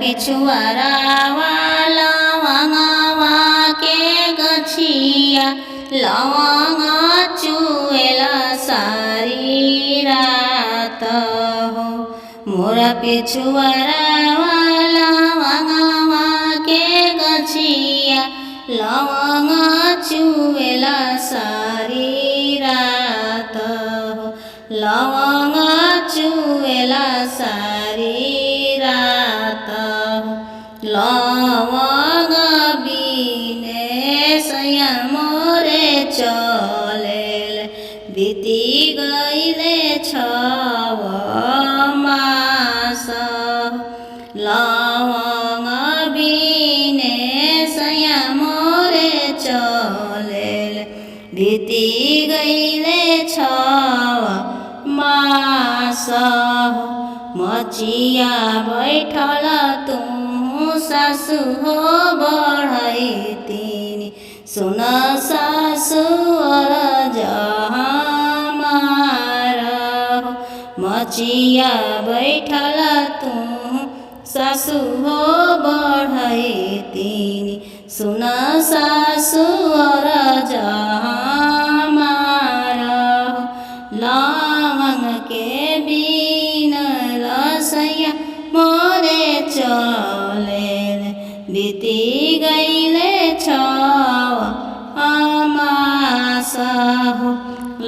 पिछुआरा लवंगवा के गछिया लवंग चुएला सारी रात हो। मोरा पिछुआरा लवंगवा के गछिया लवंग चुएला सारी रात हो। लवंग चुएला सारी रात हो। लवंग बिने सैया मोरे चलेले बीती गईले 6 मास। लवंग बिने सैया मोरे चलेले बीती गईले 6 मास। मचिया बैठल तू सासु हो बढ़ैतिनी सुन सासु अरज हमार। मचिया बैठल तू सासु हो बढ़ैतिनी सुन सासु अरज हमार। लवंग के बिना लसैया मोरे चलेले बीती गईले 6 मास हो।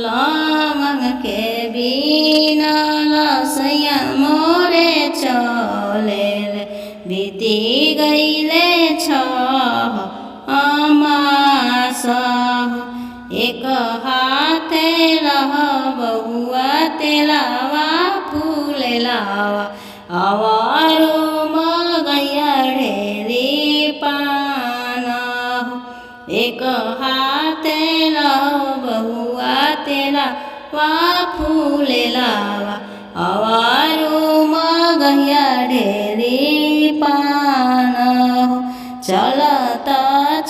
लवंग के बिना लसैया मोरे चलेले बीती गईले 6 मास हो। एक हाथे लह बहुआ तेलावा फूलेलावा आवारो मगैया ढेरी पान हो। एक हाथे लह बहुआ तेलावा फूलेलावा आवारो मगैया ढेरी पान हो। चलता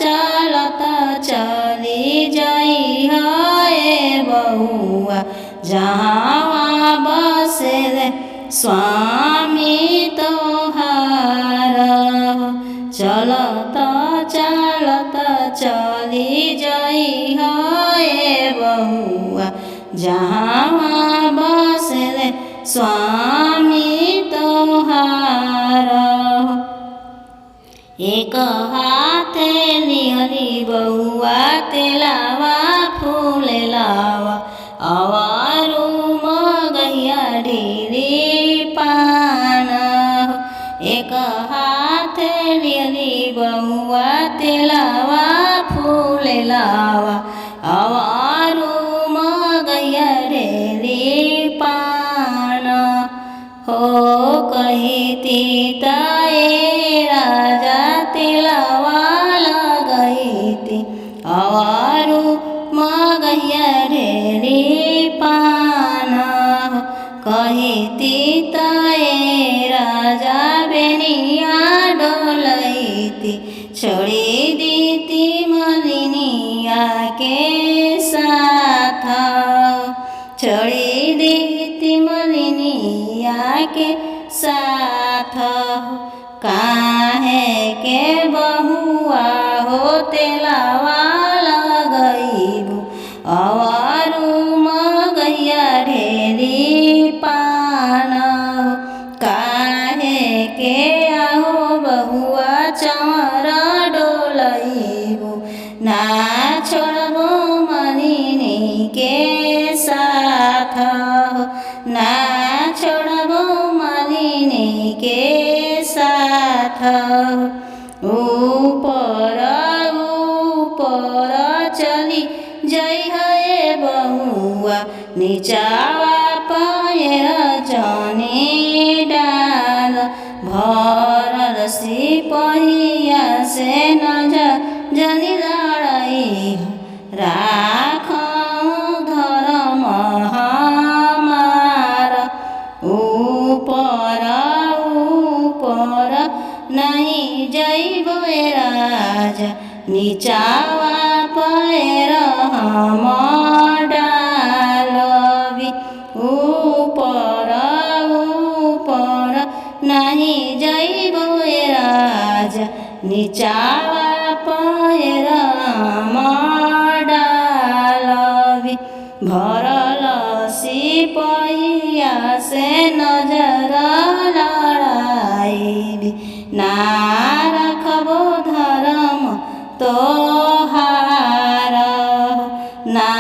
चलता चली जाई है बहुआ जहाँ बसेले स्वामी तोहार। चलता चलता चली जाई है बहुआ जहाँ बसेले स्वामी तोहार। एक हाथे लिहली बहुआ तेलावा फूलेलावा आवारो मगैया ढेरी पान हो। एक हाथे लिहली बहुआ तेलावा फूलेलावा आवारो मगैया ढेरी पान हो। कहिती ताए राजा तेलावा लगैती आवारो मगैया ढेरी पान हो। कहिती ताए राजा बेनिया डोलैती छोड़ी दीती मलिनिया के साथ। छोड़ी दीती मलिनिया के साथ। काहे के बहुआ हो तेलावा लगैबू आवारो मगैया ढेरी पान हो। काहे के आहो बहुआ चमर डोलैबू ना छोड़बो मलिनी के साथ हो। ना छोड़बो मलिनी के साथ हो। ऊपर ऊपर चली जई है बहुआ नीचावा पैर जने डाल। भरल सिपहिया से नजर जनी लड़ाई राखौं धर्म हमार। ऊपर ऊपर नहीं जइबो राजा नीचावा पैर हम डालबी। ऊपर ऊपर नहीं जइबो राजा नीचावा पैर डालबी भरल सिपहिया से नजर लड़ाइबी ना रखबो धर्म तोहार ना